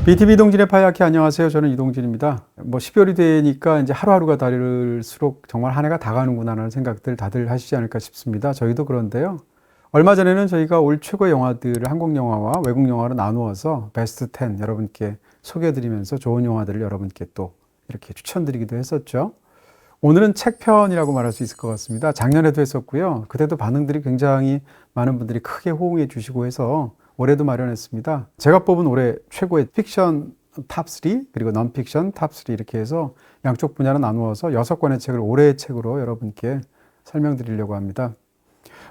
BTV 이동진의 파이아키 안녕하세요. 저는 이동진입니다. 12월이 되니까 이제 하루하루가 다를수록 정말 한 해가 다 가는구나라는 생각들 다들 하시지 않을까 싶습니다. 저희도 그런데요. 얼마 전에는 저희가 올 최고의 영화들을 한국 영화와 외국 영화로 나누어서 베스트 10 여러분께 소개해드리면서 좋은 영화들을 여러분께 또 이렇게 추천드리기도 했었죠. 오늘은 책편이라고 말할 수 있을 것 같습니다. 작년에도 했었고요. 그때도 반응들이 굉장히 많은 분들이 크게 호응해 주시고 해서 올해도 마련했습니다. 제가 뽑은 올해 최고의 픽션 탑3 그리고 넌픽션 탑3 이렇게 해서 양쪽 분야로 나누어서 6권의 책을 올해의 책으로 여러분께 설명드리려고 합니다.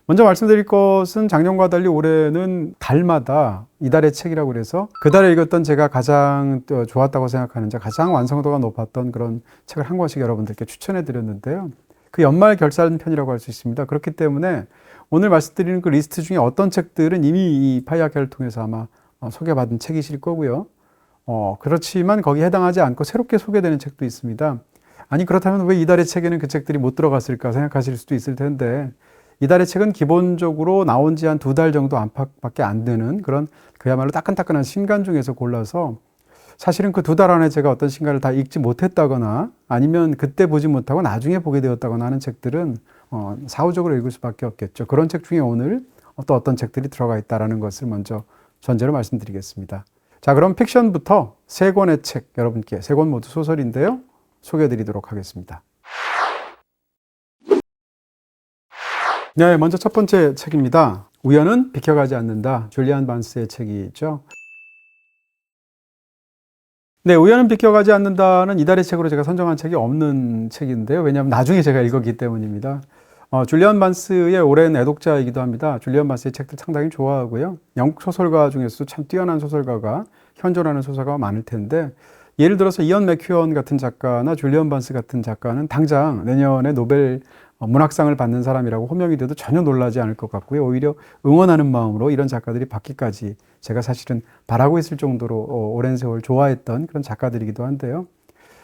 먼저 말씀드릴 것은 작년과 달리 올해는 달마다 이달의 책이라고 그래서 그 달에 읽었던 제가 가장 좋았다고 생각하는 가장 완성도가 높았던 그런 책을 한 권씩 여러분들께 추천해 드렸는데요. 그 연말 결산편이라고 할 수 있습니다. 그렇기 때문에 오늘 말씀드리는 그 리스트 중에 어떤 책들은 이미 이 파이아키를 통해서 아마 소개받은 책이실 거고요. 그렇지만 거기에 해당하지 않고 새롭게 소개되는 책도 있습니다. 아니 그렇다면 왜 이달의 책에는 그 책들이 못 들어갔을까 생각하실 수도 있을 텐데 이달의 책은 기본적으로 나온 지 한 2달 정도 안팎밖에 안 되는 그런 그야말로 따끈따끈한 신간 중에서 골라서 사실은 그 2달 안에 제가 어떤 신간을 다 읽지 못했다거나 아니면 그때 보지 못하고 나중에 보게 되었다거나 하는 책들은 사후적으로 읽을 수밖에 없겠죠. 그런 책 중에 오늘 또 어떤 책들이 들어가 있다는 것을 먼저 전제로 말씀드리겠습니다. 자, 그럼 픽션부터 3권의 책 여러분께 3권 모두 소설인데요. 소개해드리도록 하겠습니다. 네, 먼저 첫 번째 책입니다. 우연은 비켜가지 않는다. 줄리안 반스의 책이죠. 네, 우연은 비켜가지 않는다는 이달의 책으로 제가 선정한 책이 없는 책인데요. 왜냐하면 나중에 제가 읽었기 때문입니다. 줄리안 반스의 오랜 애독자이기도 합니다. 줄리안 반스의 책들 상당히 좋아하고요. 영국 소설가 중에서도 참 뛰어난 소설가가 현존하는 소설가가 많을 텐데 예를 들어서 이언 맥큐언 같은 작가나 줄리안 반스 같은 작가는 당장 내년에 노벨 문학상을 받는 사람이라고 호명이 돼도 전혀 놀라지 않을 것 같고요. 오히려 응원하는 마음으로 이런 작가들이 받기까지 제가 사실은 바라고 있을 정도로 오랜 세월 좋아했던 그런 작가들이기도 한데요.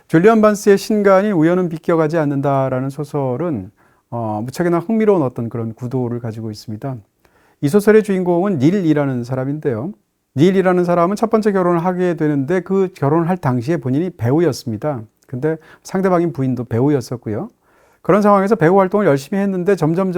줄리안 반스의 신간인 우연은 비껴가지 않는다라는 소설은 무척이나 흥미로운 어떤 그런 구도를 가지고 있습니다. 이 소설의 주인공은 닐이라는 사람인데요. 닐이라는 사람은 첫 번째 결혼을 하게 되는데 그 결혼을 할 당시에 본인이 배우였습니다. 근데 상대방인 부인도 배우였었고요. 그런 상황에서 배우 활동을 열심히 했는데 점점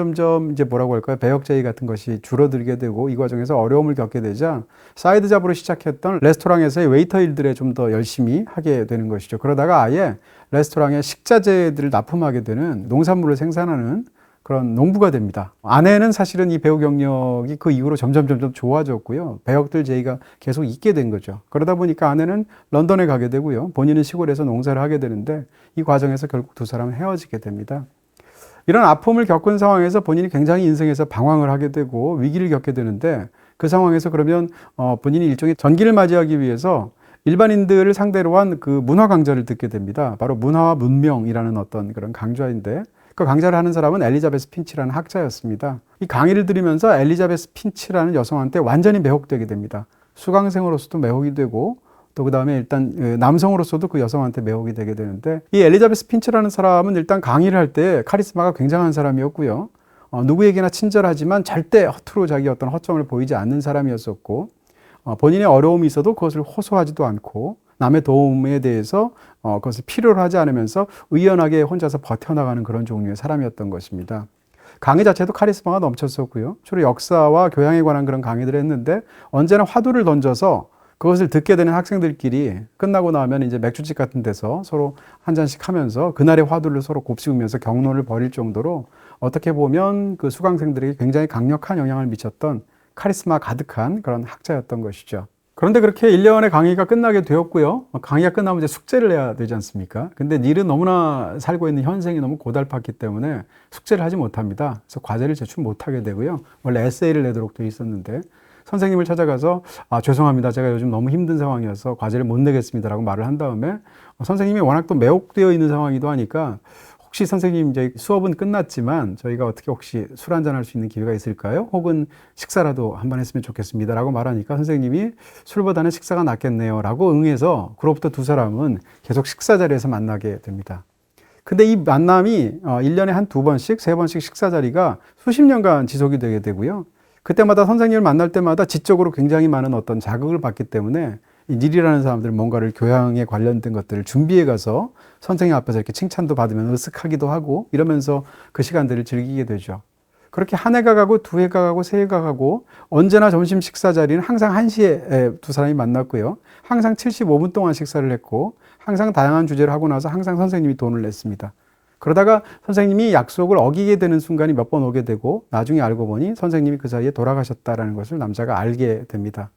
이제 뭐라고 할까요? 배역제의 같은 것이 줄어들게 되고 이 과정에서 어려움을 겪게 되자 사이드 잡으로 시작했던 레스토랑에서의 웨이터 일들에 좀 더 열심히 하게 되는 것이죠. 그러다가 아예 레스토랑에 식자재들을 납품하게 되는 농산물을 생산하는 그런 농부가 됩니다. 아내는 사실은 이 배우 경력이 그 이후로 점점 좋아졌고요. 배역들 제의가 계속 있게 된 거죠. 그러다 보니까 아내는 런던에 가게 되고요. 본인은 시골에서 농사를 하게 되는데 이 과정에서 결국 두 사람은 헤어지게 됩니다. 이런 아픔을 겪은 상황에서 본인이 굉장히 인생에서 방황을 하게 되고 위기를 겪게 되는데 그 상황에서 그러면 본인이 일종의 전기를 맞이하기 위해서 일반인들을 상대로 한 그 문화 강좌를 듣게 됩니다. 바로 문화와 문명이라는 어떤 그런 강좌인데 그 강좌를 하는 사람은 엘리자베스 핀치라는 학자였습니다. 이 강의를 들으면서 엘리자베스 핀치라는 여성한테 완전히 매혹되게 됩니다. 수강생으로서도 매혹이 되고 또 그 다음에 일단 남성으로서도 그 여성한테 매혹이 되게 되는데 이 엘리자베스 핀치라는 사람은 일단 강의를 할 때 카리스마가 굉장한 사람이었고요. 누구에게나 친절하지만 절대 허투루 자기 어떤 허점을 보이지 않는 사람이었었고 본인의 어려움이 있어도 그것을 호소하지도 않고 남의 도움에 대해서 그것을 필요로 하지 않으면서 의연하게 혼자서 버텨나가는 그런 종류의 사람이었던 것입니다. 강의 자체도 카리스마가 넘쳤었고요. 주로 역사와 교양에 관한 그런 강의들을 했는데 언제나 화두를 던져서 그것을 듣게 되는 학생들끼리 끝나고 나면 이제 맥주집 같은 데서 서로 한 잔씩 하면서 그날의 화두를 서로 곱씹으면서 격론을 벌일 정도로 어떻게 보면 그 수강생들에게 굉장히 강력한 영향을 미쳤던 카리스마 가득한 그런 학자였던 것이죠. 그런데 그렇게 1년의 강의가 끝나게 되었고요. 강의가 끝나면 이제 숙제를 해야 되지 않습니까? 근데 닐은 너무나 살고 있는 현생이 너무 고달팠기 때문에 숙제를 하지 못합니다. 그래서 과제를 제출 못하게 되고요. 원래 에세이를 내도록 되어 있었는데 선생님을 찾아가서 죄송합니다. 제가 요즘 너무 힘든 상황이어서 과제를 못 내겠습니다라고 말을 한 다음에 선생님이 워낙 또 매혹되어 있는 상황이기도 하니까 혹시 선생님 이제 수업은 끝났지만 저희가 어떻게 혹시 술 한잔 할 수 있는 기회가 있을까요? 혹은 식사라도 한번 했으면 좋겠습니다 라고 말하니까 선생님이 술보다는 식사가 낫겠네요 라고 응해서 그로부터 두 사람은 계속 식사 자리에서 만나게 됩니다. 근데 이 만남이 1년에 한 2번씩, 3번씩 식사 자리가 수십 년간 지속이 되게 되고요. 그때마다 선생님을 만날 때마다 지적으로 굉장히 많은 어떤 자극을 받기 때문에 이 닐이라는 사람들은 뭔가를 교양에 관련된 것들을 준비해 가서 선생님 앞에서 이렇게 칭찬도 받으면 으쓱하기도 하고 이러면서 그 시간들을 즐기게 되죠. 그렇게 한 해가 가고 두 해가 가고 세 해가 가고 언제나 점심 식사 자리는 항상 1시에 두 사람이 만났고요. 항상 75분 동안 식사를 했고 항상 다양한 주제를 하고 나서 항상 선생님이 돈을 냈습니다. 그러다가 선생님이 약속을 어기게 되는 순간이 몇 번 오게 되고 나중에 알고 보니 선생님이 그 사이에 돌아가셨다는 것을 남자가 알게 됩니다.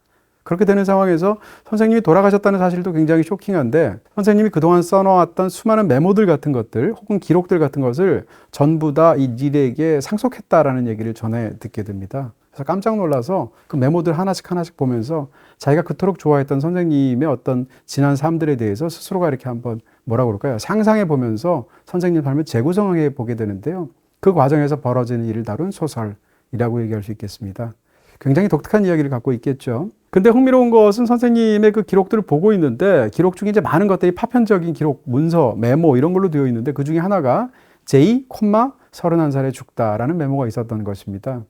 그렇게 되는 상황에서 선생님이 돌아가셨다는 사실도 굉장히 쇼킹한데 선생님이 그동안 써놓았던 수많은 메모들 같은 것들 혹은 기록들 같은 것을 전부 다 이 닐에게 상속했다라는 얘기를 전해 듣게 됩니다. 그래서 깜짝 놀라서 그 메모들 하나씩 하나씩 보면서 자기가 그토록 좋아했던 선생님의 어떤 지난 삶들에 대해서 스스로가 이렇게 한번 뭐라고 그럴까요? 상상해 보면서 선생님 삶을 재구성해 보게 되는데요. 그 과정에서 벌어지는 일을 다룬 소설이라고 얘기할 수 있겠습니다. 굉장히 독특한 이야기를 갖고 있겠죠. 근데 흥미로운 것은 선생님의 그 기록들을 보고 있는데 기록 중에 이제 많은 것들이 파편적인 기록, 문서, 메모 이런 걸로 되어 있는데 그 중에 하나가 J, 31살에 죽다라는 메모가 있었던 것입니다.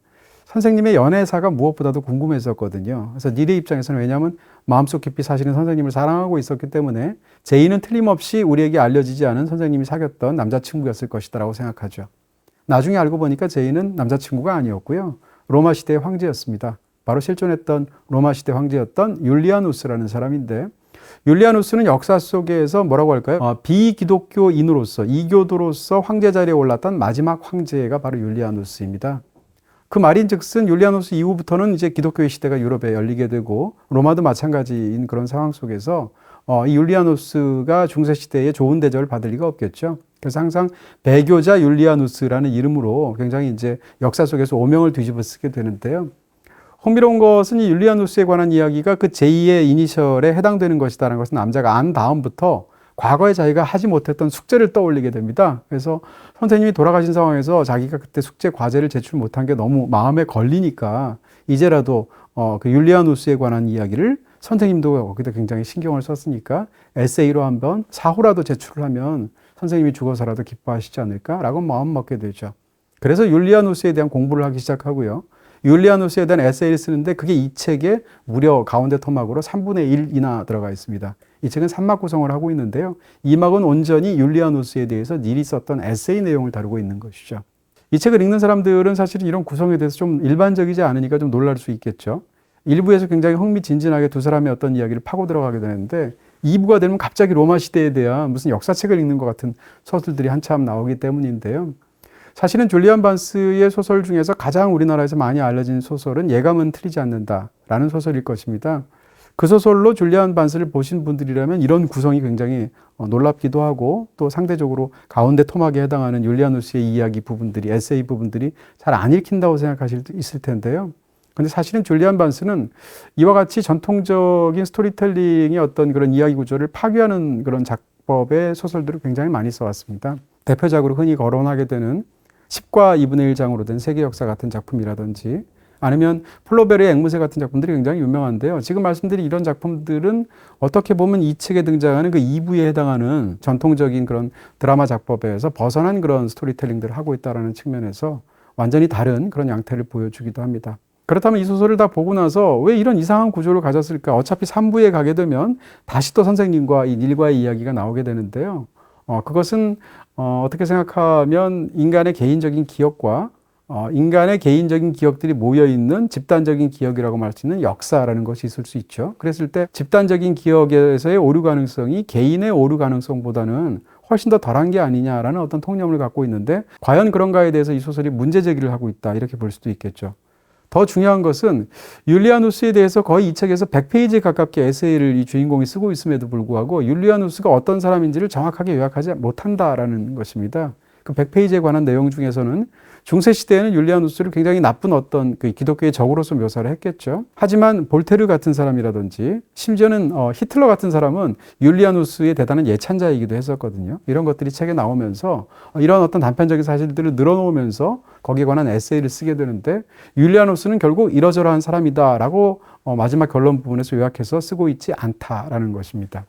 선생님의 연애사가 무엇보다도 궁금했었거든요. 그래서 닐의 입장에서는 왜냐하면 마음속 깊이 사실은 선생님을 사랑하고 있었기 때문에 J는 틀림없이 우리에게 알려지지 않은 선생님이 사귀었던 남자친구였을 것이다라고 생각하죠. 나중에 알고 보니까 J는 남자친구가 아니었고요. 로마 시대의 황제였습니다. 바로 실존했던 로마 시대 황제였던 율리아누스라는 사람인데 율리아누스는 역사 속에서 뭐라고 할까요? 비기독교인으로서 이교도로서 황제 자리에 올랐던 마지막 황제가 바로 율리아누스입니다. 그 말인즉슨 율리아누스 이후부터는 이제 기독교의 시대가 유럽에 열리게 되고 로마도 마찬가지인 그런 상황 속에서 이 율리아누스가 중세 시대에 좋은 대접을 받을 리가 없겠죠. 그래서 항상 배교자 율리아누스라는 이름으로 굉장히 이제 역사 속에서 오명을 뒤집어 쓰게 되는데요. 흥미로운 것은 이 율리아누스에 관한 이야기가 그 제2의 이니셜에 해당되는 것이다라는 것은 남자가 안 다음부터 과거에 자기가 하지 못했던 숙제를 떠올리게 됩니다. 그래서 선생님이 돌아가신 상황에서 자기가 그때 숙제 과제를 제출 못한 게 너무 마음에 걸리니까 이제라도 그 율리아누스에 관한 이야기를 선생님도 거기다 굉장히 신경을 썼으니까 에세이로 한번 사후라도 제출을 하면 선생님이 죽어서라도 기뻐하시지 않을까라고 마음 먹게 되죠. 그래서 율리아누스에 대한 공부를 하기 시작하고요. 율리아누스에 대한 에세이를 쓰는데 그게 이 책의 무려 가운데 토막으로 3분의 1이나 들어가 있습니다. 이 책은 3막 구성을 하고 있는데요. 이 막은 온전히 율리아누스에 대해서 닐이 썼던 에세이 내용을 다루고 있는 것이죠. 이 책을 읽는 사람들은 사실은 이런 구성에 대해서 좀 일반적이지 않으니까 좀 놀랄 수 있겠죠. 1부에서 굉장히 흥미진진하게 두 사람의 어떤 이야기를 파고 들어가게 되는데 2부가 되면 갑자기 로마 시대에 대한 무슨 역사책을 읽는 것 같은 소설들이 한참 나오기 때문인데요. 사실은 줄리안 반스의 소설 중에서 가장 우리나라에서 많이 알려진 소설은 예감은 틀리지 않는다라는 소설일 것입니다. 그 소설로 줄리안 반스를 보신 분들이라면 이런 구성이 굉장히 놀랍기도 하고 또 상대적으로 가운데 토막에 해당하는 율리아누스의 이야기 부분들이 에세이 부분들이 잘 안 읽힌다고 생각하실 수 있을 텐데요. 근데 사실은 줄리안 반스는 이와 같이 전통적인 스토리텔링의 어떤 그런 이야기 구조를 파괴하는 그런 작법의 소설들을 굉장히 많이 써왔습니다. 대표작으로 흔히 거론하게 되는 10과 2분의 1장으로 된 세계 역사 같은 작품이라든지 아니면 플로베르의 앵무새 같은 작품들이 굉장히 유명한데요. 지금 말씀드린 이런 작품들은 어떻게 보면 이 책에 등장하는 그 2부에 해당하는 전통적인 그런 드라마 작법에서 벗어난 그런 스토리텔링들을 하고 있다는 측면에서 완전히 다른 그런 양태를 보여주기도 합니다. 그렇다면 이 소설을 다 보고 나서 왜 이런 이상한 구조를 가졌을까? 어차피 3부에 가게 되면 다시 또 선생님과 이 닐과의 이야기가 나오게 되는데요. 그것은 어떻게 생각하면 인간의 개인적인 기억과 인간의 개인적인 기억들이 모여있는 집단적인 기억이라고 말할 수 있는 역사라는 것이 있을 수 있죠. 그랬을 때 집단적인 기억에서의 오류 가능성이 개인의 오류 가능성보다는 훨씬 더 덜한 게 아니냐라는 어떤 통념을 갖고 있는데 과연 그런가에 대해서 이 소설이 문제 제기를 하고 있다 이렇게 볼 수도 있겠죠. 더 중요한 것은 율리아누스에 대해서 거의 이 책에서 100페이지에 가깝게 에세이를 이 주인공이 쓰고 있음에도 불구하고 율리아누스가 어떤 사람인지를 정확하게 요약하지 못한다라는 것입니다. 그 100페이지에 관한 내용 중에서는 중세 시대에는 율리아누스를 굉장히 나쁜 어떤 그 기독교의 적으로서 묘사를 했겠죠. 하지만 볼테르 같은 사람이라든지 심지어는 히틀러 같은 사람은 율리아누스의 대단한 예찬자이기도 했었거든요. 이런 것들이 책에 나오면서 이런 어떤 단편적인 사실들을 늘어놓으면서 거기에 관한 에세이를 쓰게 되는데 율리아누스는 결국 이러저러한 사람이다라고 마지막 결론 부분에서 요약해서 쓰고 있지 않다라는 것입니다.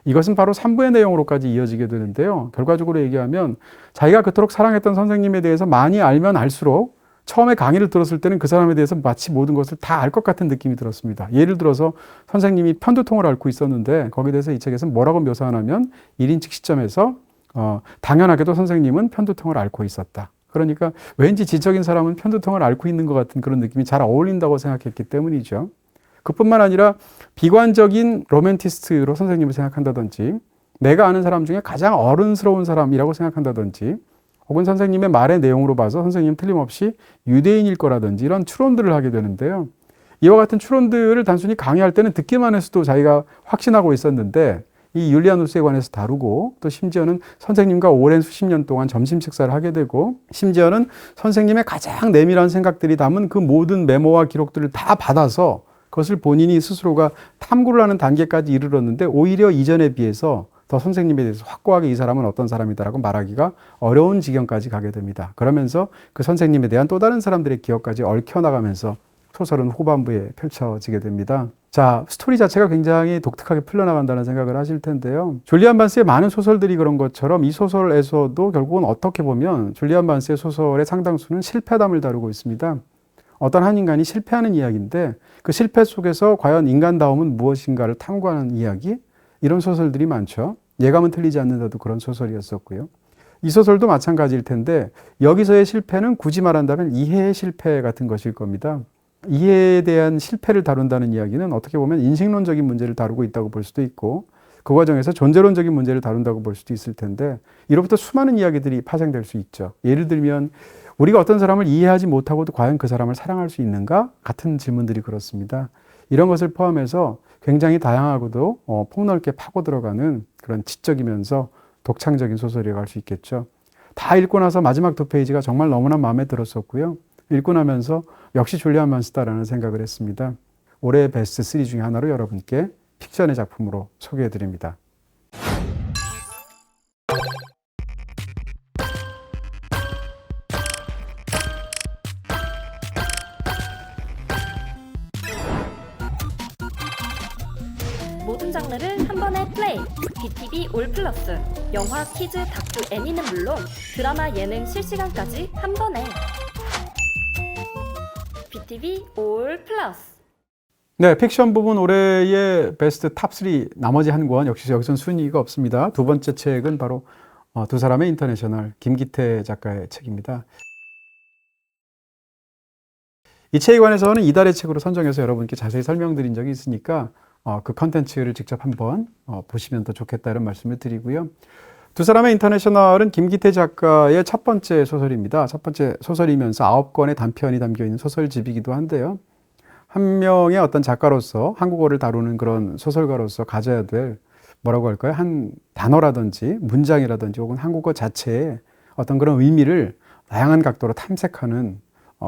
이것은 바로 3부의 내용으로까지 이어지게 되는데요. 결과적으로 얘기하면 자기가 그토록 사랑했던 선생님에 대해서 많이 알면 알수록 처음에 강의를 들었을 때는 그 사람에 대해서 마치 모든 것을 다 알 것 같은 느낌이 들었습니다. 예를 들어서 선생님이 편두통을 앓고 있었는데 거기에 대해서 이 책에서 뭐라고 묘사하냐면 1인칭 시점에서 당연하게도 선생님은 편두통을 앓고 있었다. 그러니까 왠지 지적인 사람은 편두통을 앓고 있는 것 같은 그런 느낌이 잘 어울린다고 생각했기 때문이죠. 그뿐만 아니라 비관적인 로맨티스트로 선생님을 생각한다든지 내가 아는 사람 중에 가장 어른스러운 사람이라고 생각한다든지 혹은 선생님의 말의 내용으로 봐서 선생님은 틀림없이 유대인일 거라든지 이런 추론들을 하게 되는데요. 이와 같은 추론들을 단순히 강의할 때는 듣기만 해서도 자기가 확신하고 있었는데 이 율리아누스에 관해서 다루고 또 심지어는 선생님과 오랜 수십 년 동안 점심 식사를 하게 되고 심지어는 선생님의 가장 내밀한 생각들이 담은 그 모든 메모와 기록들을 다 받아서 그것을 본인이 스스로가 탐구를 하는 단계까지 이르렀는데 오히려 이전에 비해서 더 선생님에 대해서 확고하게 이 사람은 어떤 사람이다라고 말하기가 어려운 지경까지 가게 됩니다. 그러면서 그 선생님에 대한 또 다른 사람들의 기억까지 얽혀나가면서 소설은 후반부에 펼쳐지게 됩니다. 자, 스토리 자체가 굉장히 독특하게 풀려나간다는 생각을 하실 텐데요. 줄리안 반스의 많은 소설들이 그런 것처럼 이 소설에서도 결국은 어떻게 보면 줄리안 반스의 소설의 상당수는 실패담을 다루고 있습니다. 어떤 한 인간이 실패하는 이야기인데 그 실패 속에서 과연 인간다움은 무엇인가를 탐구하는 이야기, 이런 소설들이 많죠. 예감은 틀리지 않는다도 그런 소설이었었고요. 이 소설도 마찬가지일 텐데 여기서의 실패는 굳이 말한다면 이해의 실패 같은 것일 겁니다. 이해에 대한 실패를 다룬다는 이야기는 어떻게 보면 인식론적인 문제를 다루고 있다고 볼 수도 있고 그 과정에서 존재론적인 문제를 다룬다고 볼 수도 있을 텐데 이로부터 수많은 이야기들이 파생될 수 있죠. 예를 들면 우리가 어떤 사람을 이해하지 못하고도 과연 그 사람을 사랑할 수 있는가? 같은 질문들이 그렇습니다. 이런 것을 포함해서 굉장히 다양하고도 폭넓게 파고 들어가는 그런 지적이면서 독창적인 소설이라고 할 수 있겠죠. 다 읽고 나서 마지막 2페이지가 정말 너무나 마음에 들었었고요. 읽고 나면서 역시 줄리안 반스다라는 생각을 했습니다. 올해의 베스트 3 중에 하나로 여러분께 픽션의 작품으로 소개해드립니다. 모든 장르를 한 번에 플레이. BTV 올 플러스. 영화, 퀴즈, 다큐, 애니는 물론 드라마, 예능, 실시간까지 한 번에. BTV 올 플러스. 네, 픽션 부분 올해의 베스트 탑 3 나머지 한 권 역시 여기선 순위가 없습니다. 두 번째 책은 바로 두 사람의 인터내셔널 김기태 작가의 책입니다. 이 책에 관해서는 이달의 책으로 선정해서 여러분께 자세히 설명드린 적이 있으니까 그 컨텐츠를 직접 한번 보시면 더 좋겠다 이런 말씀을 드리고요. 두 사람의 인터내셔널은 김기태 작가의 첫 번째 소설입니다. 첫 번째 소설이면서 9권의 단편이 담겨있는 소설집이기도 한데요. 한 명의 어떤 작가로서 한국어를 다루는 그런 소설가로서 가져야 될 뭐라고 할까요? 한 단어라든지 문장이라든지 혹은 한국어 자체의 어떤 그런 의미를 다양한 각도로 탐색하는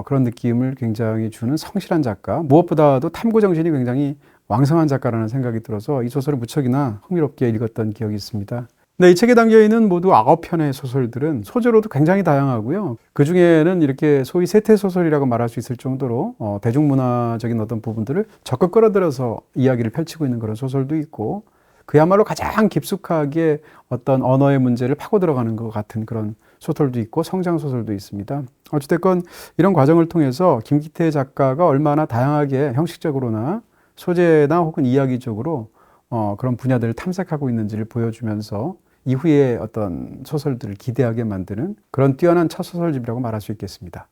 그런 느낌을 굉장히 주는 성실한 작가, 무엇보다도 탐구 정신이 굉장히 왕성한 작가라는 생각이 들어서 이 소설을 무척이나 흥미롭게 읽었던 기억이 있습니다. 네, 이 책에 담겨있는 모두 9편의 소설들은 소재로도 굉장히 다양하고요. 그 중에는 이렇게 소위 세태소설이라고 말할 수 있을 정도로 대중문화적인 어떤 부분들을 적극 끌어들여서 이야기를 펼치고 있는 그런 소설도 있고 그야말로 가장 깊숙하게 어떤 언어의 문제를 파고 들어가는 것 같은 그런 소설도 있고 성장소설도 있습니다. 어찌됐건 이런 과정을 통해서 김기태 작가가 얼마나 다양하게 형식적으로나 소재나 혹은 이야기적으로 그런 분야들을 탐색하고 있는지를 보여주면서 이후에 어떤 소설들을 기대하게 만드는 그런 뛰어난 첫 소설집이라고 말할 수 있겠습니다.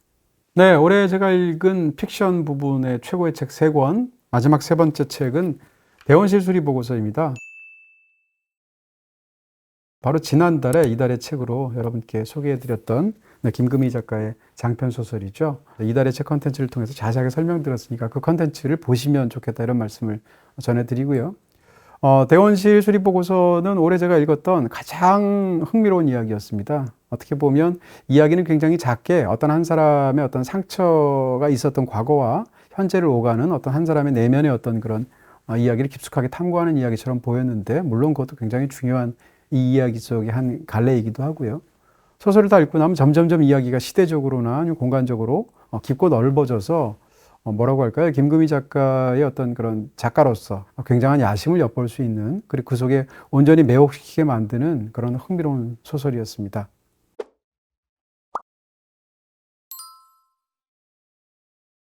네, 올해 제가 읽은 픽션 부분의 최고의 책 3권, 마지막 세 번째 책은 대원실 수리 보고서입니다. 바로 지난달에 이달의 책으로 여러분께 소개해드렸던 김금희 작가의 장편 소설이죠. 이달의 책 컨텐츠를 통해서 자세하게 설명드렸으니까 그 컨텐츠를 보시면 좋겠다 이런 말씀을 전해드리고요. 대원실 수리 보고서는 올해 제가 읽었던 가장 흥미로운 이야기였습니다. 어떻게 보면 이야기는 굉장히 작게 어떤 한 사람의 어떤 상처가 있었던 과거와 현재를 오가는 어떤 한 사람의 내면의 어떤 그런 이야기를 깊숙하게 탐구하는 이야기처럼 보였는데 물론 그것도 굉장히 중요한 이 이야기 속의 한 갈래이기도 하고요. 소설을 다 읽고 나면 점점점 이야기가 시대적으로나 아니면 공간적으로 깊고 넓어져서 뭐라고 할까요? 김금희 작가의 어떤 그런 작가로서 굉장한 야심을 엿볼 수 있는 그리고 그 속에 온전히 매혹시키게 만드는 그런 흥미로운 소설이었습니다.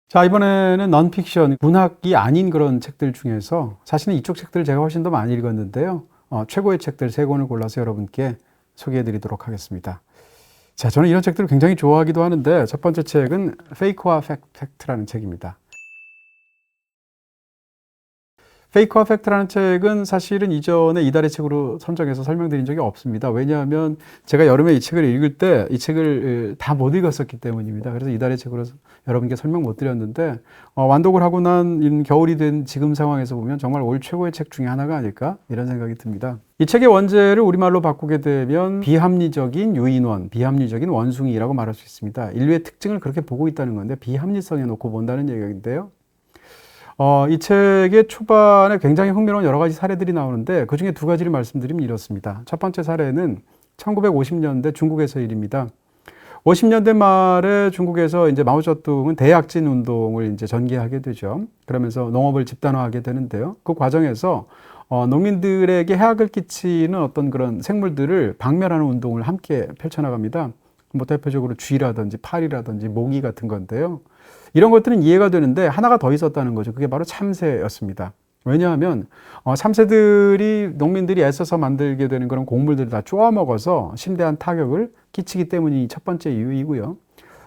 자, 이번에는 넌픽션, 문학이 아닌 그런 책들 중에서 사실은 이쪽 책들을 제가 훨씬 더 많이 읽었는데요. 최고의 책들 3권을 골라서 여러분께 소개해 드리도록 하겠습니다. 자, 저는 이런 책들을 굉장히 좋아하기도 하는데 첫 번째 책은 페이크와 팩트라는 책입니다. 페이크와 팩트라는 책은 사실은 이전에 이달의 책으로 선정해서 설명드린 적이 없습니다. 왜냐하면 제가 여름에 이 책을 읽을 때 이 책을 다 못 읽었었기 때문입니다. 그래서 이달의 책으로 여러분께 설명 못 드렸는데 완독을 하고 난 겨울이 된 지금 상황에서 보면 정말 올 최고의 책 중에 하나가 아닐까 이런 생각이 듭니다. 이 책의 원제를 우리말로 바꾸게 되면 비합리적인 유인원, 비합리적인 원숭이라고 말할 수 있습니다. 인류의 특징을 그렇게 보고 있다는 건데 비합리성에 놓고 본다는 얘기인데요. 이 책의 초반에 굉장히 흥미로운 여러 가지 사례들이 나오는데 그 중에 2가지를 말씀드리면 이렇습니다. 첫 번째 사례는 1950년대 중국에서 일입니다. 50년대 말에 중국에서 이제 마오쩌둥은 대약진 운동을 이제 전개하게 되죠. 그러면서 농업을 집단화하게 되는데요. 그 과정에서 농민들에게 해악을 끼치는 어떤 그런 생물들을 박멸하는 운동을 함께 펼쳐나갑니다. 뭐 대표적으로 쥐라든지 파리라든지 모기 같은 건데요. 이런 것들은 이해가 되는데 하나가 더 있었다는 거죠. 그게 바로 참새였습니다. 왜냐하면 참새들이 농민들이 애써서 만들게 되는 그런 곡물들을 다 쪼아먹어서 심대한 타격을 끼치기 때문이 첫 번째 이유이고요.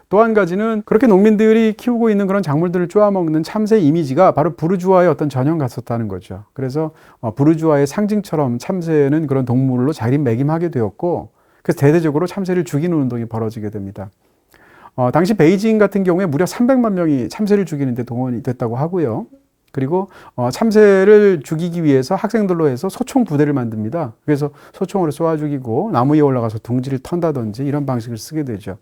또 한 가지는 그렇게 농민들이 키우고 있는 그런 작물들을 쪼아먹는 참새 이미지가 바로 부르주아의 어떤 전형 같았다는 거죠. 그래서 부르주아의 상징처럼 참새는 그런 동물로 자리매김하게 되었고 그래서 대대적으로 참새를 죽이는 운동이 벌어지게 됩니다. 당시 베이징 같은 경우에 무려 300만 명이 참새를 죽이는 데 동원이 됐다고 하고요. 그리고 참새를 죽이기 위해서 학생들로 해서 소총 부대를 만듭니다. 그래서 소총으로 쏘아 죽이고 나무 위에 올라가서 둥지를 턴다든지 이런 방식을 쓰게 되죠.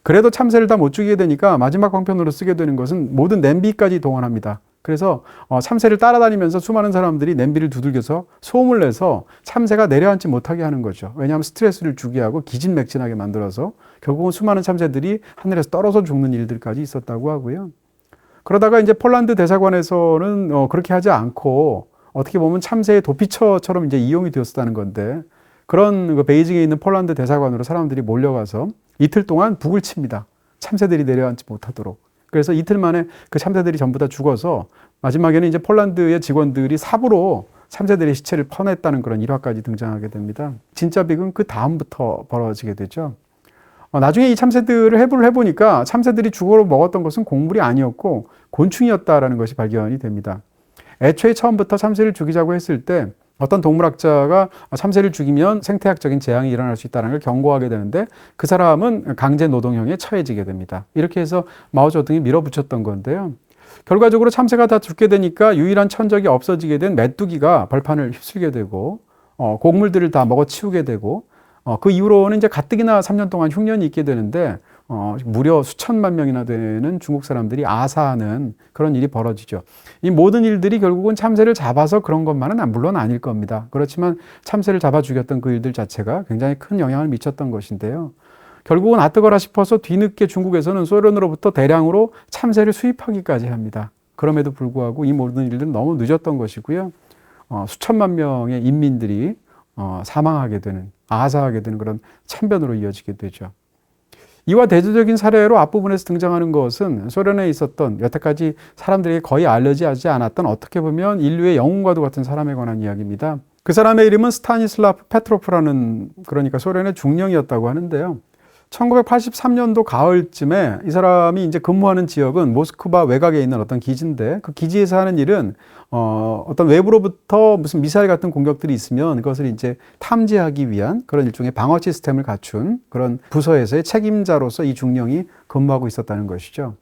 그래도 참새를 다 못 죽이게 되니까 마지막 방편으로 쓰게 되는 것은 모든 냄비까지 동원합니다. 그래서 참새를 따라다니면서 수많은 사람들이 냄비를 두들겨서 소음을 내서 참새가 내려앉지 못하게 하는 거죠. 왜냐하면 스트레스를 주게 하고 기진맥진하게 만들어서 결국은 수많은 참새들이 하늘에서 떨어져 죽는 일들까지 있었다고 하고요. 그러다가 이제 폴란드 대사관에서는 그렇게 하지 않고 어떻게 보면 참새의 도피처처럼 이제 이용이 되었다는 건데 그런 그 베이징에 있는 폴란드 대사관으로 사람들이 몰려가서 이틀 동안 북을 칩니다. 참새들이 내려앉지 못하도록. 그래서 이틀 만에 그 참새들이 전부 다 죽어서 마지막에는 이제 폴란드의 직원들이 삽으로 참새들의 시체를 퍼냈다는 그런 일화까지 등장하게 됩니다. 진짜 비극은 그 다음부터 벌어지게 되죠. 나중에 이 참새들을 해부를 해보니까 참새들이 주로 먹었던 것은 곡물이 아니었고 곤충이었다라는 것이 발견이 됩니다. 애초에 처음부터 참새를 죽이자고 했을 때 어떤 동물학자가 참새를 죽이면 생태학적인 재앙이 일어날 수 있다는 걸 경고하게 되는데 그 사람은 강제 노동형에 처해지게 됩니다. 이렇게 해서 마오쩌둥이 밀어붙였던 건데요. 결과적으로 참새가 다 죽게 되니까 유일한 천적이 없어지게 된 메뚜기가 벌판을 휩쓸게 되고 곡물들을 다 먹어치우게 되고 그 이후로는 이제 가뜩이나 3년 동안 흉년이 있게 되는데 무려 수천만 명이나 되는 중국 사람들이 아사하는 그런 일이 벌어지죠. 이 모든 일들이 결국은 참새를 잡아서 그런 것만은 물론 아닐 겁니다. 그렇지만 참새를 잡아 죽였던 그 일들 자체가 굉장히 큰 영향을 미쳤던 것인데요. 결국은 아뜨거라 싶어서 뒤늦게 중국에서는 소련으로부터 대량으로 참새를 수입하기까지 합니다. 그럼에도 불구하고 이 모든 일들은 너무 늦었던 것이고요. 수천만 명의 인민들이 사망하게 되는, 아사하게 되는 그런 참변으로 이어지게 되죠. 이와 대조적인 사례로 앞부분에서 등장하는 것은 소련에 있었던 여태까지 사람들에게 거의 알려지지 않았던 어떻게 보면 인류의 영웅과도 같은 사람에 관한 이야기입니다. 그 사람의 이름은 스타니슬라프 페트로프라는 그러니까 소련의 중령이었다고 하는데요. 1983년도 가을쯤에 이 사람이 이제 근무하는 지역은 모스크바 외곽에 있는 어떤 기지인데 그 기지에서 하는 일은 어떤 외부로부터 무슨 미사일 같은 공격들이 있으면 그것을 이제 탐지하기 위한 그런 일종의 방어 시스템을 갖춘 그런 부서에서의 책임자로서 이 중령이 근무하고 있었다는 것이죠.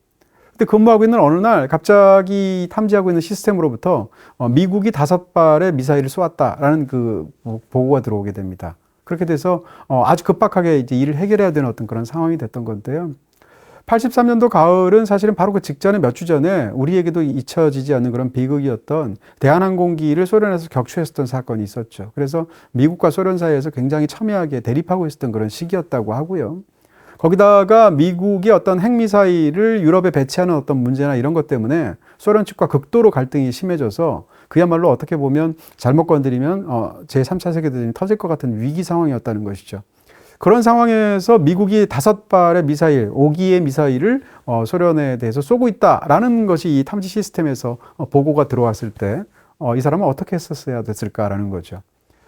근데 근무하고 있는 어느 날 갑자기 탐지하고 있는 시스템으로부터 미국이 5발의 미사일을 쏘았다라는 그 보고가 들어오게 됩니다. 그렇게 돼서 아주 급박하게 이제 일을 해결해야 되는 어떤 그런 상황이 됐던 건데요. 83년도 가을은 사실은 바로 그 직전에 몇 주 전에 우리에게도 잊혀지지 않는 그런 비극이었던 대한항공기를 소련에서 격추했었던 사건이 있었죠. 그래서 미국과 소련 사이에서 굉장히 첨예하게 대립하고 있었던 그런 시기였다고 하고요. 거기다가 미국이 어떤 핵미사일을 유럽에 배치하는 어떤 문제나 이런 것 때문에 소련 측과 극도로 갈등이 심해져서 그야말로 어떻게 보면 잘못 건드리면 제3차 세계대전이 터질 것 같은 위기 상황이었다는 것이죠. 그런 상황에서 미국이 5발의 미사일, 5기의 미사일을 소련에 대해서 쏘고 있다라는 것이 이 탐지 시스템에서 보고가 들어왔을 때 이 사람은 어떻게 했었어야 됐을까라는 거죠.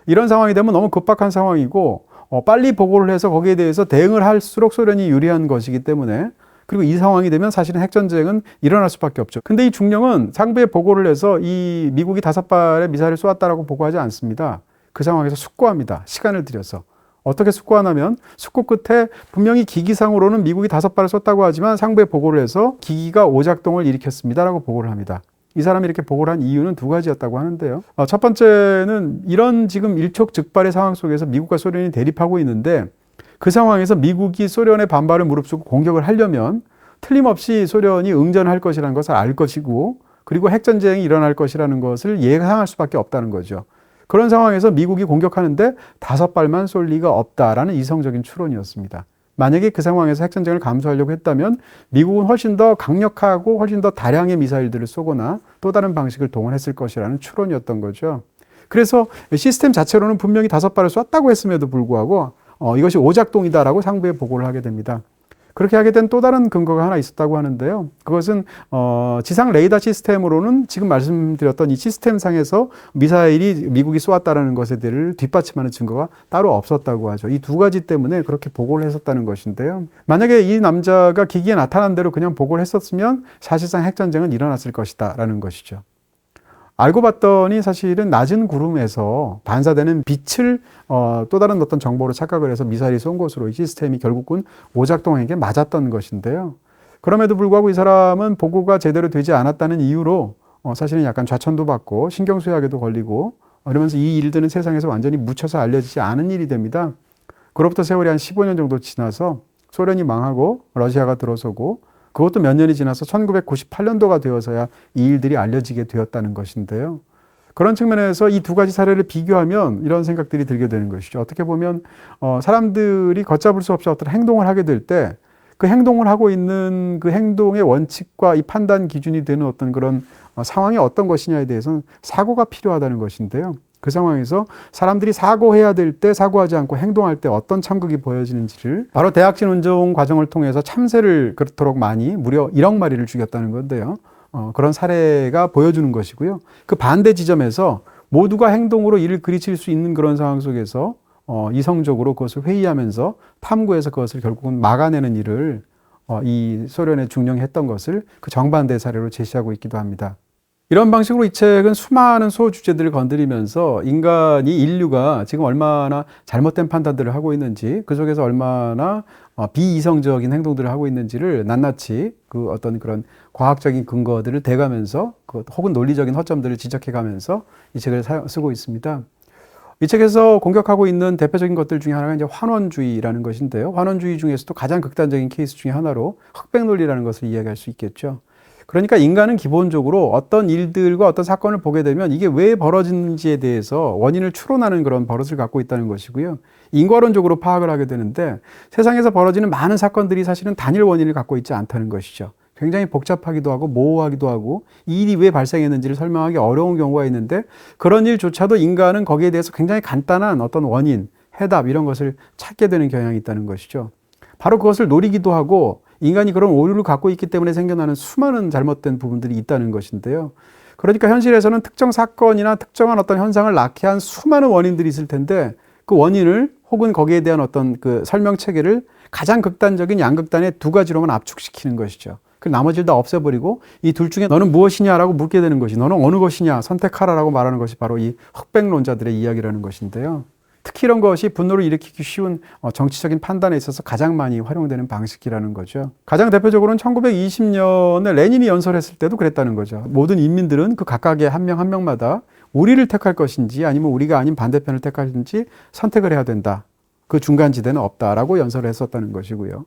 이런 상황이 되면 너무 급박한 상황이고 빨리 보고를 해서 거기에 대해서 대응을 할수록 소련이 유리한 것이기 때문에, 그리고 이 상황이 되면 사실은 핵전쟁은 일어날 수밖에 없죠. 근데 이 중령은 상부에 보고를 해서 이 미국이 5발의 미사일을 쏘았다라고 보고하지 않습니다. 그 상황에서 숙고합니다. 시간을 들여서. 어떻게 숙고하냐면 숙고 끝에 분명히 기기상으로는 미국이 5발을 쐈다고 하지만 상부에 보고를 해서 기기가 오작동을 일으켰습니다라고 보고를 합니다. 이 사람이 이렇게 보고를 한 이유는 2가지였다고 하는데요. 첫 번째는 이런 지금 일촉즉발의 상황 속에서 미국과 소련이 대립하고 있는데, 그 상황에서 미국이 소련의 반발을 무릅쓰고 공격을 하려면 틀림없이 소련이 응전할 것이라는 것을 알 것이고, 그리고 핵전쟁이 일어날 것이라는 것을 예상할 수밖에 없다는 거죠. 그런 상황에서 미국이 공격하는데 5발만 쏠 리가 없다라는 이성적인 추론이었습니다. 만약에 그 상황에서 핵전쟁을 감수하려고 했다면 미국은 훨씬 더 강력하고 훨씬 더 다량의 미사일들을 쏘거나 또 다른 방식을 동원했을 것이라는 추론이었던 거죠. 그래서 시스템 자체로는 분명히 5발을 쐈다고 했음에도 불구하고 이것이 오작동이다라고 상부에 보고를 하게 됩니다. 그렇게 하게 된 또 다른 근거가 하나 있었다고 하는데요. 그것은 지상 레이더 시스템으로는 지금 말씀드렸던 이 시스템상에서 미사일이 미국이 쏘았다는 것에 대해 뒷받침하는 증거가 따로 없었다고 하죠. 이 2가지 때문에 그렇게 보고를 했었다는 것인데요. 만약에 이 남자가 기기에 나타난 대로 그냥 보고를 했었으면 사실상 핵전쟁은 일어났을 것이다라는 것이죠. 알고 봤더니 사실은 낮은 구름에서 반사되는 빛을 또 다른 어떤 정보로 착각을 해서 미사일이 쏜 것으로 이 시스템이 결국은 오작동에게 맞았던 것인데요. 그럼에도 불구하고 이 사람은 보고가 제대로 되지 않았다는 이유로 사실은 약간 좌천도 받고 신경쇠약에도 걸리고 이러면서 이 일들은 세상에서 완전히 묻혀서 알려지지 않은 일이 됩니다. 그로부터 세월이 한 15년 정도 지나서 소련이 망하고 러시아가 들어서고, 그것도 몇 년이 지나서 1998년도가 되어서야 이 일들이 알려지게 되었다는 것인데요. 그런 측면에서 이 2가지 사례를 비교하면 이런 생각들이 들게 되는 것이죠. 어떻게 보면 사람들이 걷잡을 수 없이 어떤 행동을 하게 될 때 그 행동을 하고 있는 그 행동의 원칙과 이 판단 기준이 되는 어떤 그런 상황이 어떤 것이냐에 대해서는 사고가 필요하다는 것인데요. 그 상황에서 사람들이 사고해야 될 때 사고하지 않고 행동할 때 어떤 참극이 보여지는지를 바로 대학진 운동 과정을 통해서 참새를 그렇도록 많이 무려 1억 마리를 죽였다는 건데요. 그런 사례가 보여주는 것이고요. 그 반대 지점에서 모두가 행동으로 이를 그리칠 수 있는 그런 상황 속에서 이성적으로 그것을 회의하면서 탐구해서 그것을 결국은 막아내는 일을 이 소련의 중령이 했던 것을 그 정반대 사례로 제시하고 있기도 합니다. 이런 방식으로 이 책은 수많은 소주제들을 건드리면서 인류가 지금 얼마나 잘못된 판단들을 하고 있는지, 그 속에서 얼마나 비이성적인 행동들을 하고 있는지를 낱낱이 그 어떤 그런 과학적인 근거들을 대가면서 혹은 논리적인 허점들을 지적해가면서 이 책을 쓰고 있습니다. 이 책에서 공격하고 있는 대표적인 것들 중에 하나가 이제 환원주의라는 것인데요. 환원주의 중에서도 가장 극단적인 케이스 중에 하나로 흑백 논리라는 것을 이야기할 수 있겠죠. 그러니까 인간은 기본적으로 어떤 일들과 어떤 사건을 보게 되면 이게 왜 벌어지는지에 대해서 원인을 추론하는 그런 버릇을 갖고 있다는 것이고요. 인과론적으로 파악을 하게 되는데 세상에서 벌어지는 많은 사건들이 사실은 단일 원인을 갖고 있지 않다는 것이죠. 굉장히 복잡하기도 하고 모호하기도 하고 이 일이 왜 발생했는지를 설명하기 어려운 경우가 있는데, 그런 일조차도 인간은 거기에 대해서 굉장히 간단한 어떤 원인, 해답 이런 것을 찾게 되는 경향이 있다는 것이죠. 바로 그것을 노리기도 하고 인간이 그런 오류를 갖고 있기 때문에 생겨나는 수많은 잘못된 부분들이 있다는 것인데요. 그러니까 현실에서는 특정 사건이나 특정한 어떤 현상을 낳게 한 수많은 원인들이 있을 텐데, 그 원인을 혹은 거기에 대한 어떤 그 설명 체계를 가장 극단적인 양극단의 2가지로만 압축시키는 것이죠. 그 나머지를 다 없애버리고 이 둘 중에 너는 무엇이냐라고 묻게 되는 것이, 너는 어느 것이냐 선택하라라고 말하는 것이 바로 이 흑백론자들의 이야기라는 것인데요. 특히 이런 것이 분노를 일으키기 쉬운 정치적인 판단에 있어서 가장 많이 활용되는 방식이라는 거죠. 가장 대표적으로는 1920년에 레닌이 연설했을 때도 그랬다는 거죠. 모든 인민들은 그 각각의 한 명 한 명마다 우리를 택할 것인지 아니면 우리가 아닌 반대편을 택할지 선택을 해야 된다. 그 중간지대는 없다라고 연설을 했었다는 것이고요.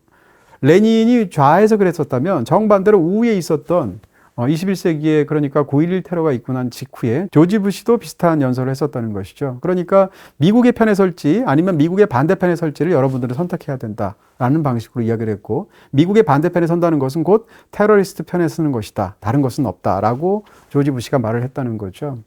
레닌이 좌에서 그랬었다면 정반대로 우에 있었던 21세기에 그러니까 9.11 테러가 있고 난 직후에 조지 부시도 비슷한 연설을 했었다는 것이죠. 그러니까 미국의 편에 설지 아니면 미국의 반대편에 설지를 여러분들은 선택해야 된다라는 방식으로 이야기를 했고, 미국의 반대편에 선다는 것은 곧 테러리스트 편에 서는 것이다. 다른 것은 없다라고 조지 부시가 말을 했다는 거죠.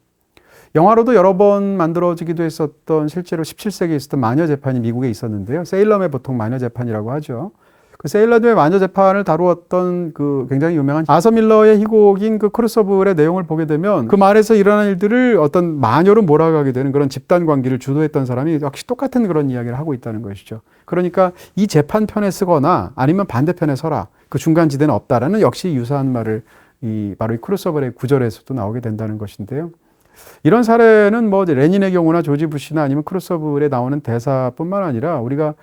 영화로도 여러 번 만들어지기도 했었던 실제로 17세기에 있었던 마녀 재판이 미국에 있었는데요. 세일럼의 보통 마녀 재판이라고 하죠. 그 세일럼의 마녀 재판을 다루었던 그 굉장히 유명한 아서 밀러의 희곡인 그 크루소블의 내용을 보게 되면 그 말에서 일어난 일들을 어떤 마녀로 몰아가게 되는 그런 집단 관계를 주도했던 사람이 역시 똑같은 그런 이야기를 하고 있다는 것이죠. 그러니까 이 재판편에 쓰거나 아니면 반대편에 서라. 그 중간 지대는 없다라는 역시 유사한 말을 바로 이 크루소블의 구절에서도 나오게 된다는 것인데요. 이런 사례는 뭐 레닌의 경우나 조지 부시나 아니면 크루소블에 나오는 대사뿐만 아니라 우리가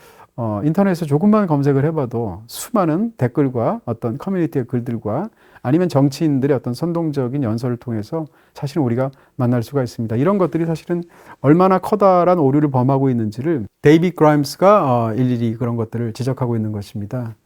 인터넷에 조금만 검색을 해봐도 수많은 댓글과 어떤 커뮤니티의 글들과 아니면 정치인들의 어떤 선동적인 연설을 통해서 사실은 우리가 만날 수가 있습니다. 이런 것들이 사실은 얼마나 커다란 오류를 범하고 있는지를 데이빗 그라임스가 일일이 그런 것들을 지적하고 있는 것입니다.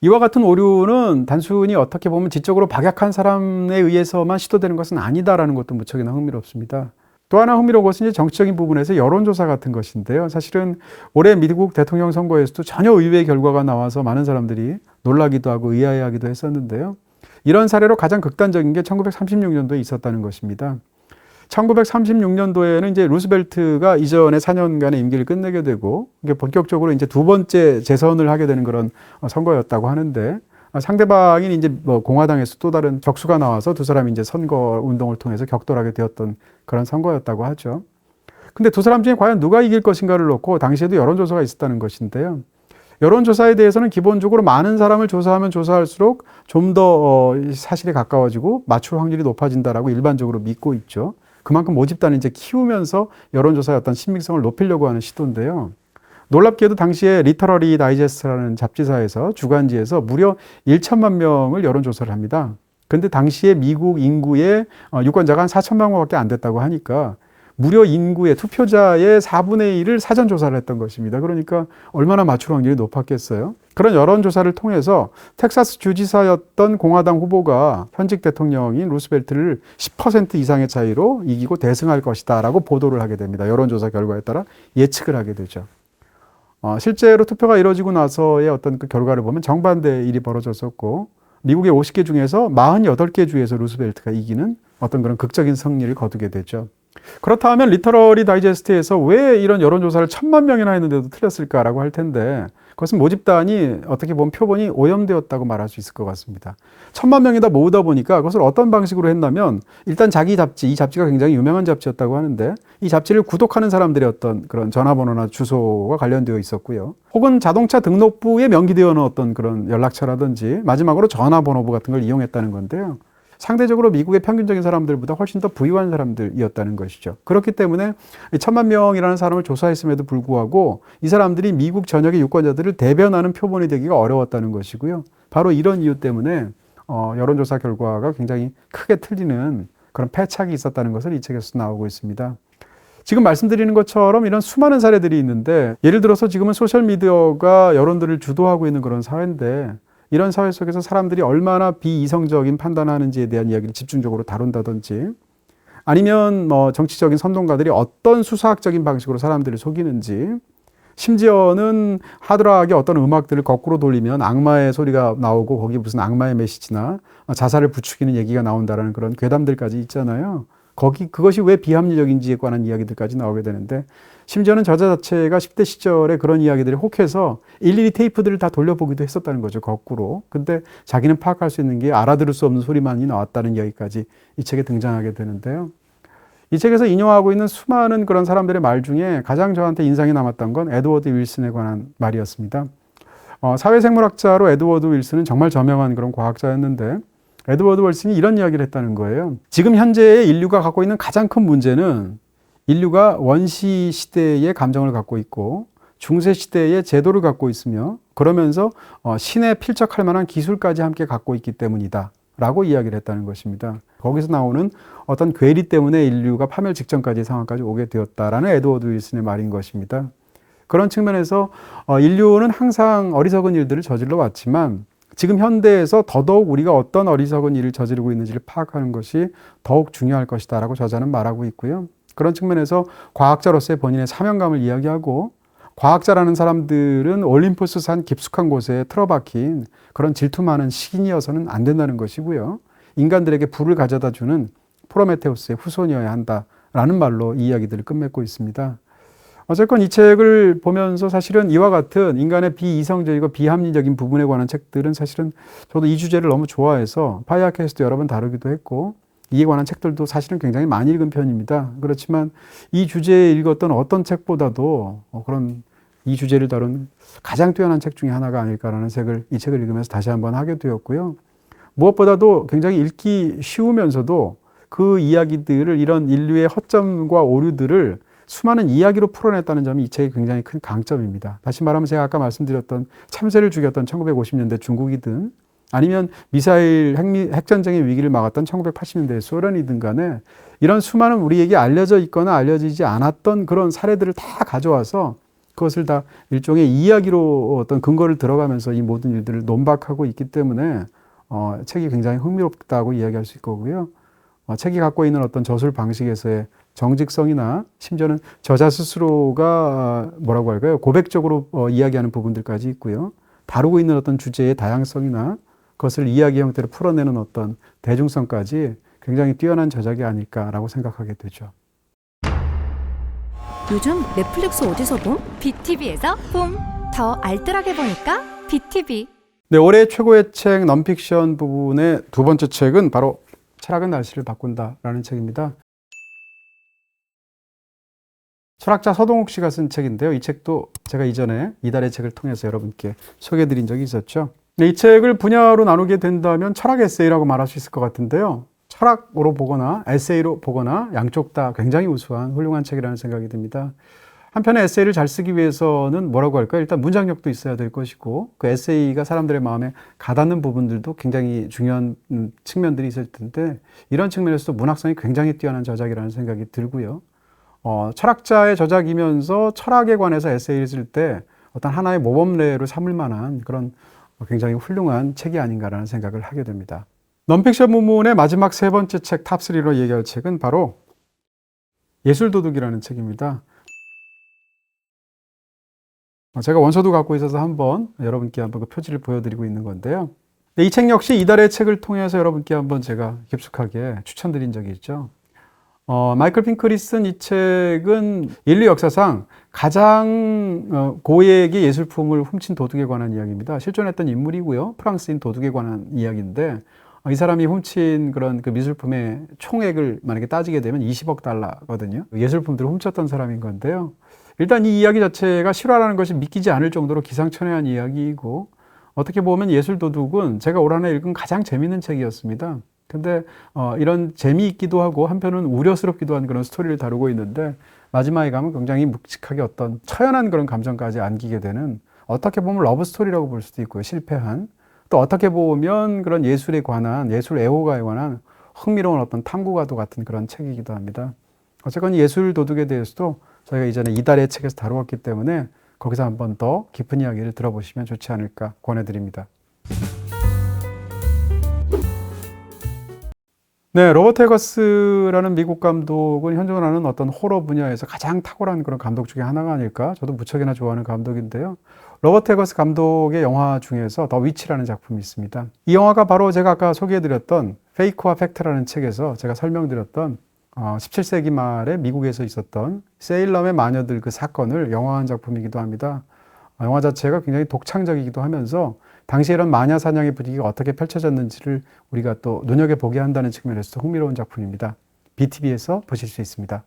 이와 같은 오류는 단순히 어떻게 보면 지적으로 박약한 사람에 의해서만 시도되는 것은 아니다라는 것도 무척이나 흥미롭습니다. 또 하나 흥미로운 것은 이제 정치적인 부분에서 여론조사 같은 것인데요. 사실은 올해 미국 대통령 선거에서도 전혀 의외의 결과가 나와서 많은 사람들이 놀라기도 하고 의아해하기도 했었는데요. 이런 사례로 가장 극단적인 게 1936년도에 있었다는 것입니다. 1936년도에는 이제 루스벨트가 이전의 4년간의 임기를 끝내게 되고 이게 본격적으로 이제 두 번째 재선을 하게 되는 그런 선거였다고 하는데 상대방인 이제 뭐 공화당에서 또 다른 적수가 나와서 두 사람이 이제 선거 운동을 통해서 격돌하게 되었던 그런 선거였다고 하죠. 근데 두 사람 중에 과연 누가 이길 것인가를 놓고 당시에도 여론조사가 있었다는 것인데요. 여론조사에 대해서는 기본적으로 많은 사람을 조사하면 조사할수록 좀 더 사실에 가까워지고 맞출 확률이 높아진다라고 일반적으로 믿고 있죠. 그만큼 모집단을 이제 키우면서 여론조사의 어떤 신빙성을 높이려고 하는 시도인데요. 놀랍게도 당시에 리터러리 다이제스트라는 잡지사에서 주간지에서 무려 1천만 명을 여론조사를 합니다. 그런데 당시에 미국 인구의 유권자가 한 4천만 명밖에 안 됐다고 하니까 무려 인구의 투표자의 4분의 1을 사전조사를 했던 것입니다. 그러니까 얼마나 맞출 확률이 높았겠어요. 그런 여론조사를 통해서 텍사스 주지사였던 공화당 후보가 현직 대통령인 루스벨트를 10% 이상의 차이로 이기고 대승할 것이다 라고 보도를 하게 됩니다. 여론조사 결과에 따라 예측을 하게 되죠. 실제로 투표가 이루어지고 나서의 어떤 그 결과를 보면 정반대의 일이 벌어졌었고 미국의 50개 중에서 48개 주에서 루스벨트가 이기는 어떤 그런 극적인 승리를 거두게 되죠. 그렇다면 리터러리 다이제스트에서 왜 이런 여론조사를 1,000만 명이나 했는데도 틀렸을까라고 할 텐데 그것은 모집단이 어떻게 보면 표본이 오염되었다고 말할 수 있을 것 같습니다. 1,000만 명이다 모으다 보니까 그것을 어떤 방식으로 했냐면 일단 자기 잡지, 이 잡지가 굉장히 유명한 잡지였다고 하는데 이 잡지를 구독하는 사람들의 어떤 그런 전화번호나 주소가 관련되어 있었고요. 혹은 자동차 등록부에 명기되어 있는 어떤 그런 연락처라든지 마지막으로 전화번호부 같은 걸 이용했다는 건데요. 상대적으로 미국의 평균적인 사람들보다 훨씬 더 부유한 사람들이었다는 것이죠. 그렇기 때문에 1,000만 명이라는 사람을 조사했음에도 불구하고 이 사람들이 미국 전역의 유권자들을 대변하는 표본이 되기가 어려웠다는 것이고요. 바로 이런 이유 때문에 여론조사 결과가 굉장히 크게 틀리는 그런 패착이 있었다는 것을 이 책에서 나오고 있습니다. 지금 말씀드리는 것처럼 이런 수많은 사례들이 있는데 예를 들어서 지금은 소셜미디어가 여론들을 주도하고 있는 그런 사회인데 이런 사회 속에서 사람들이 얼마나 비이성적인 판단을 하는지에 대한 이야기를 집중적으로 다룬다든지 아니면 뭐 정치적인 선동가들이 어떤 수사학적인 방식으로 사람들을 속이는지 심지어는 하드락하게 어떤 음악들을 거꾸로 돌리면 악마의 소리가 나오고 거기 무슨 악마의 메시지나 자살을 부추기는 얘기가 나온다라는 그런 괴담들까지 있잖아요. 그것이 왜 비합리적인지에 관한 이야기들까지 나오게 되는데 심지어는 저자 자체가 10대 시절에 그런 이야기들이 혹해서 일일이 테이프들을 다 돌려보기도 했었다는 거죠, 거꾸로. 근데 자기는 파악할 수 있는 게 알아들을 수 없는 소리만이 나왔다는 이야기까지 이 책에 등장하게 되는데요. 이 책에서 인용하고 있는 수많은 그런 사람들의 말 중에 가장 저한테 인상이 남았던 건 에드워드 윌슨에 관한 말이었습니다. 사회생물학자로 에드워드 윌슨은 정말 저명한 그런 과학자였는데 에드워드 윌슨이 이런 이야기를 했다는 거예요. 지금 현재의 인류가 갖고 있는 가장 큰 문제는 인류가 원시 시대의 감정을 갖고 있고 중세 시대의 제도를 갖고 있으며 그러면서 신에 필적할 만한 기술까지 함께 갖고 있기 때문이다 라고 이야기를 했다는 것입니다. 거기서 나오는 어떤 괴리 때문에 인류가 파멸 직전까지의 상황까지 오게 되었다라는 에드워드 윌슨의 말인 것입니다. 그런 측면에서 인류는 항상 어리석은 일들을 저질러 왔지만 지금 현대에서 더더욱 우리가 어떤 어리석은 일을 저지르고 있는지를 파악하는 것이 더욱 중요할 것이다 라고 저자는 말하고 있고요. 그런 측면에서 과학자로서의 본인의 사명감을 이야기하고 과학자라는 사람들은 올림푸스 산 깊숙한 곳에 틀어박힌 그런 질투 많은 식인이어서는 안 된다는 것이고요. 인간들에게 불을 가져다 주는 프로메테우스의 후손이어야 한다라는 라는 말로 이 이야기들을 끝맺고 있습니다. 어쨌건 이 책을 보면서 사실은 이와 같은 인간의 비이성적이고 비합리적인 부분에 관한 책들은 사실은 저도 이 주제를 너무 좋아해서 파이어캐스트 여러 번 다루기도 했고 이에 관한 책들도 사실은 굉장히 많이 읽은 편입니다. 그렇지만 이 주제에 읽었던 어떤 책보다도 그런 이 주제를 다룬 가장 뛰어난 책 중에 하나가 아닐까라는 이 책을 읽으면서 다시 한번 하게 되었고요. 무엇보다도 굉장히 읽기 쉬우면서도 그 이야기들을 이런 인류의 허점과 오류들을 수많은 이야기로 풀어냈다는 점이 이 책의 굉장히 큰 강점입니다. 다시 말하면 제가 아까 말씀드렸던 참새를 죽였던 1950년대 중국이든 아니면 미사일 핵전쟁의 위기를 막았던 1980년대 소련이든 간에 이런 수많은 우리에게 알려져 있거나 알려지지 않았던 그런 사례들을 다 가져와서 그것을 다 일종의 이야기로 어떤 근거를 들어가면서 이 모든 일들을 논박하고 있기 때문에 책이 굉장히 흥미롭다고 이야기할 수 있고요. 책이 갖고 있는 어떤 저술 방식에서의 정직성이나 심지어는 저자 스스로가 뭐라고 할까요? 고백적으로 이야기하는 부분들까지 있고요. 다루고 있는 어떤 주제의 다양성이나 그것을 이야기 형태로 풀어내는 어떤 대중성까지 굉장히 뛰어난 저작이 아닐까라고 생각하게 되죠. 요즘 넷플릭스 어디서 봄? BTV에서 봄! 더 알뜰하게 보니까 BTV. 네, 올해 최고의 책 넌픽션 부분의 두 번째 책은 바로 철학은 날씨를 바꾼다라는 책입니다. 철학자 서동욱 씨가 쓴 책인데요. 이 책도 제가 이전에 이달의 책을 통해서 여러분께 소개해드린 적이 있었죠. 이 책을 분야로 나누게 된다면 철학 에세이라고 말할 수 있을 것 같은데요. 철학으로 보거나 에세이로 보거나 양쪽 다 굉장히 우수한 훌륭한 책이라는 생각이 듭니다. 한편의 에세이를 잘 쓰기 위해서는 뭐라고 할까요? 일단 문장력도 있어야 될 것이고 그 에세이가 사람들의 마음에 가닿는 부분들도 굉장히 중요한 측면들이 있을 텐데 이런 측면에서도 문학성이 굉장히 뛰어난 저작이라는 생각이 들고요. 철학자의 저작이면서 철학에 관해서 에세이를 쓸 때 어떤 하나의 모범례로 삼을 만한 그런 굉장히 훌륭한 책이 아닌가라는 생각을 하게 됩니다. 넌픽션 부문의 마지막 세 번째 책 탑3로 얘기할 책은 바로 예술도둑이라는 책입니다. 제가 원서도 갖고 있어서 여러분께 한번 그 표지를 보여드리고 있는 건데요. 이 책 역시 이달의 책을 통해서 여러분께 한번 제가 깊숙하게 추천드린 적이 있죠. 마이클 핑클이 쓴 이 책은 인류 역사상 가장 고액의 예술품을 훔친 도둑에 관한 이야기입니다. 실존했던 인물이고요. 프랑스인 도둑에 관한 이야기인데 이 사람이 훔친 그런 그 미술품의 총액을 만약에 따지게 되면 20억 달러거든요. 예술품들을 훔쳤던 사람인 건데요. 일단 이 이야기 자체가 실화라는 것이 믿기지 않을 정도로 기상천외한 이야기이고 어떻게 보면 예술도둑은 제가 올 한해 읽은 가장 재미있는 책이었습니다. 근데 이런 재미있기도 하고 한편은 우려스럽기도 한 그런 스토리를 다루고 있는데 마지막에 가면 굉장히 묵직하게 어떤 처연한 그런 감정까지 안기게 되는 어떻게 보면 러브 스토리라고 볼 수도 있고요. 실패한 또 어떻게 보면 그런 예술에 관한 예술 애호가에 관한 흥미로운 어떤 탐구가도 같은 그런 책이기도 합니다. 어쨌건 예술 도둑에 대해서도 저희가 이전에 이달의 책에서 다루었기 때문에 거기서 한 번 더 깊은 이야기를 들어보시면 좋지 않을까 권해드립니다. 네, 로버트 에거스라는 미국 감독은 현존하는 어떤 호러 분야에서 가장 탁월한 그런 감독 중에 하나가 아닐까? 저도 무척이나 좋아하는 감독인데요. 로버트 에거스 감독의 영화 중에서 더 위치라는 작품이 있습니다. 이 영화가 바로 제가 아까 소개해드렸던 페이크와 팩트라는 책에서 제가 설명드렸던 17세기 말에 미국에서 있었던 세일럼의 마녀들 그 사건을 영화한 작품이기도 합니다. 영화 자체가 굉장히 독창적이기도 하면서 당시 이런 마녀 사냥의 분위기가 어떻게 펼쳐졌는지를 우리가 또 눈여겨보게 한다는 측면에서 흥미로운 작품입니다. BTV에서 보실 수 있습니다.